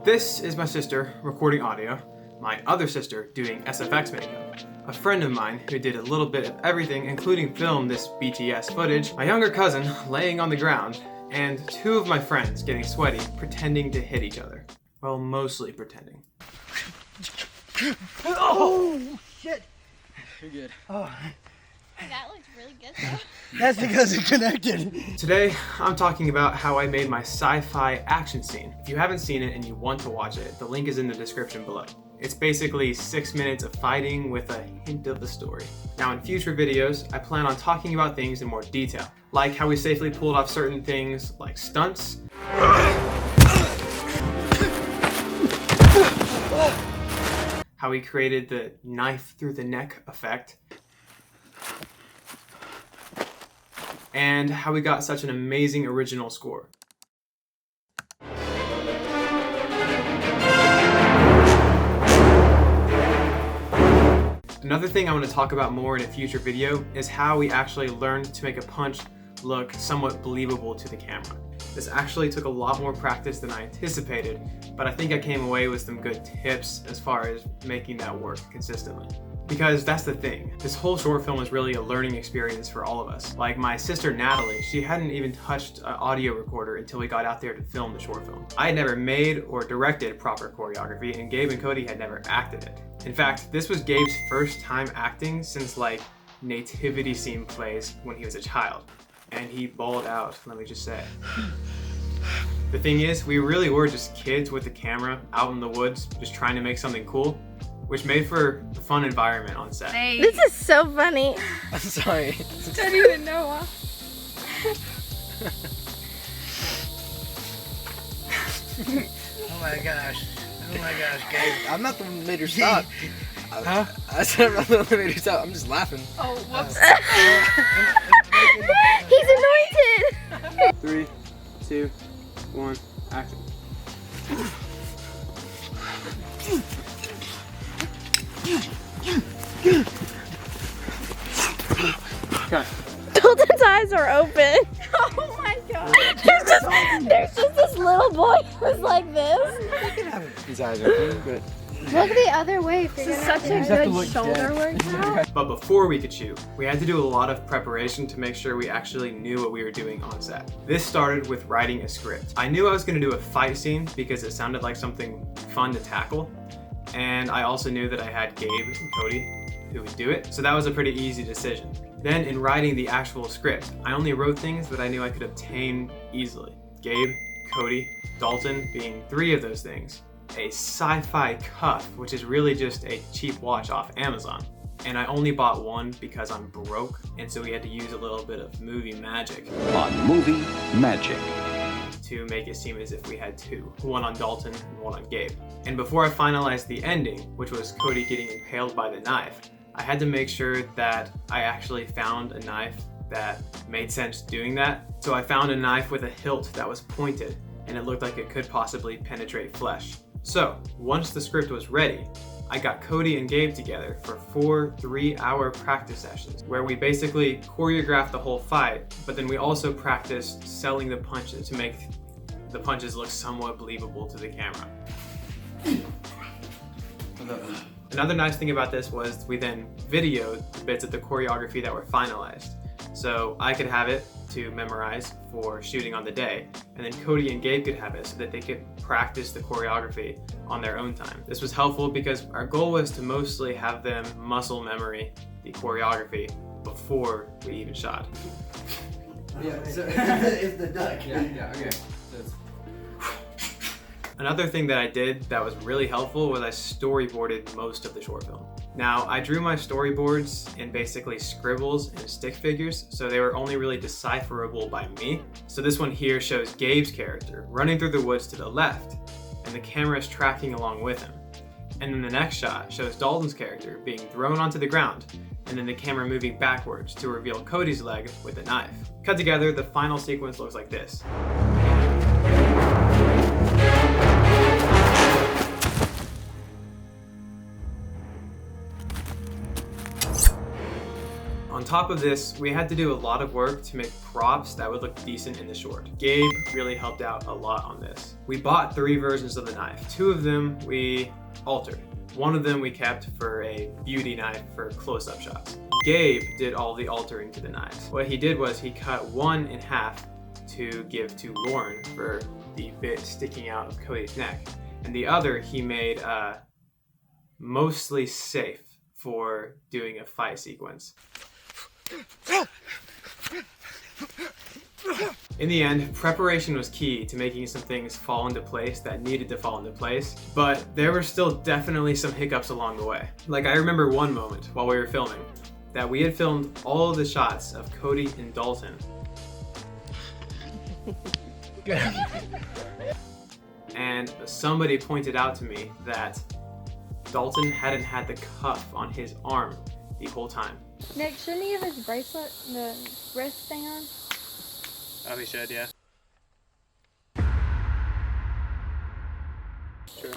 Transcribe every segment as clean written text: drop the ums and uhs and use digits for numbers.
This is my sister recording audio, my other sister doing SFX makeup, a friend of mine who did a little bit of everything including film this BTS footage, my younger cousin laying on the ground, and two of my friends getting sweaty pretending to hit each other. Well, mostly pretending. Oh, shit. You're good. Oh. That looks really good though. That's because it connected. Today, I'm talking about how I made my sci-fi action scene. If you haven't seen it and you want to watch it, the link is in the description below. It's basically 6 minutes of fighting with a hint of the story. Now in future videos, I plan on talking about things in more detail, like how we safely pulled off certain things like stunts, how we created the knife through the neck effect, and how we got such an amazing original score. Another thing I want to talk about more in a future video is how we actually learned to make a punch look somewhat believable to the camera. This actually took a lot more practice than I anticipated, but I think I came away with some good tips as far as making that work consistently. Because that's the thing, this whole short film was really a learning experience for all of us. Like my sister Natalie, she hadn't even touched an audio recorder until we got out there to film the short film. I had never made or directed proper choreography, and Gabe and Cody had never acted it. In fact, this was Gabe's first time acting since like nativity scene plays when he was a child. And he bawled out, let me just say. The thing is, we really were just kids with the camera out in the woods, just trying to make something cool, which made for a fun environment on set. Hey. This is so funny. I'm sorry. Don't even know why. Oh my gosh, Gabe. I'm not the one who made her stop. Huh? I said I'm not the one who made her stop. I'm just laughing. Oh, whoops. He's anointed. 3, 2, 1, action. Okay. Dalton's eyes are open. Oh my god. There's just this little boy who's like this. His eyes are open, but Look the other way. This is such a good shoulder workout. But before we could shoot, we had to do a lot of preparation to make sure we actually knew what we were doing on set. This started with writing a script. I knew I was going to do a fight scene because it sounded like something fun to tackle, and I also knew that I had Gabe and Cody who would do it, so that was a pretty easy decision. Then in writing the actual script, I only wrote things that I knew I could obtain easily. Gabe, Cody, Dalton being 3 of those things. A sci-fi cuff, which is really just a cheap watch off Amazon. And I only bought one because I'm broke, and so we had to use a little bit of movie magic On Movie Magic. to make it seem as if we had 2. One on Dalton and one on Gabe. And before I finalized the ending, which was Cody getting impaled by the knife, I had to make sure that I actually found a knife that made sense doing that. So I found a knife with a hilt that was pointed, and it looked like it could possibly penetrate flesh. So, once the script was ready, I got Cody and Gabe together for 4 3-hour practice sessions where we basically choreographed the whole fight, but then we also practiced selling the punches to make the punches look somewhat believable to the camera. Another nice thing about this was we then videoed the bits of the choreography that were finalized. So I could have it to memorize for shooting on the day, and then Cody and Gabe could have it so that they could practice the choreography on their own time. This was helpful because our goal was to mostly have them muscle memory the choreography before we even shot. yeah. So It's the duck. yeah. Okay. So it's Another thing that I did that was really helpful was I storyboarded most of the short film. Now, I drew my storyboards in basically scribbles and stick figures, so they were only really decipherable by me. So this one here shows Gabe's character running through the woods to the left, and the camera is tracking along with him. And then the next shot shows Dalton's character being thrown onto the ground, and then the camera moving backwards to reveal Cody's leg with a knife. Cut together, the final sequence looks like this. On top of this, we had to do a lot of work to make props that would look decent in the short. Gabe really helped out a lot on this. We bought 3 versions of the knife. 2 of them we altered. 1 of them we kept for a beauty knife for close-up shots. Gabe did all the altering to the knives. What he did was he cut 1 in half to give to Lauren for the bit sticking out of Cody's neck. And the other he made mostly safe for doing a fight sequence. In the end, preparation was key to making some things fall into place that needed to fall into place, but there were still definitely some hiccups along the way. Like, I remember one moment while we were filming that we had filmed all of the shots of Cody and Dalton. And somebody pointed out to me that Dalton hadn't had the cuff on his arm the whole time. Nick, shouldn't he have his bracelet, the wrist thing on? Oh, he should, yeah.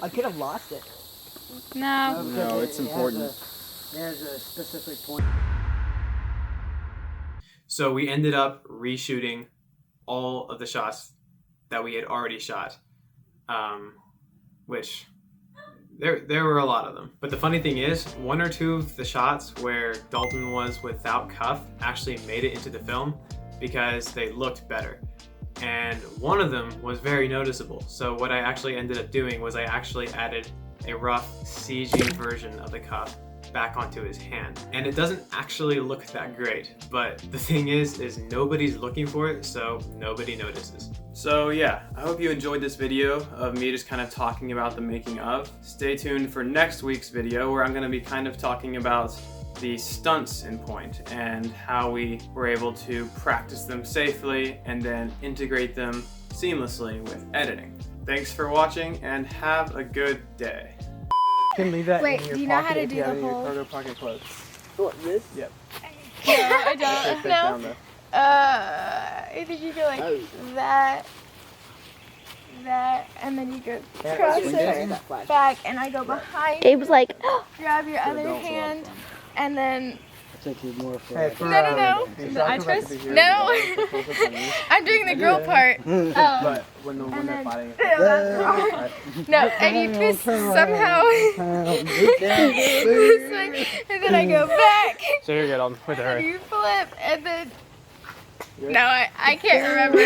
I could have lost it. No. No, it's important. There's a specific point. So we ended up reshooting all of the shots that we had already shot, which there were a lot of them. But the funny thing is, 1 or 2 of the shots where Dalton was without cuff actually made it into the film because they looked better. And 1 of them was very noticeable. So what I actually ended up doing was I actually added a rough CG version of the cuff back onto his hand. And it doesn't actually look that great, but the thing is nobody's looking for it, so nobody notices. So yeah, I hope you enjoyed this video of me just kind of talking about the making of. Stay tuned for next week's video where I'm going to be kind of talking about the stunts in Point and how we were able to practice them safely and then integrate them seamlessly with editing. Thanks for watching and have a good day. You can leave that Wait, in your do you know how pocket to if do you the have it in your whole- cargo pocket clothes. What, this? Yep. No, I don't. Face down No. though. I think you go like Oh. that, and then you go cross swing it it. back, and I go behind. Gabe was like, Grab your other hand, and then I think you're more for Hey, like, for, no. these The eye shots, like, twist? if you hear No. the noise, the close-ups on these. I'm doing the girl part. Oh. But when they're And then- fighting, Yeah, that's wrong. No, and you twist somehow this way, and then I go back, so you're good. I'll with and her. you flip, and then no, I can't remember.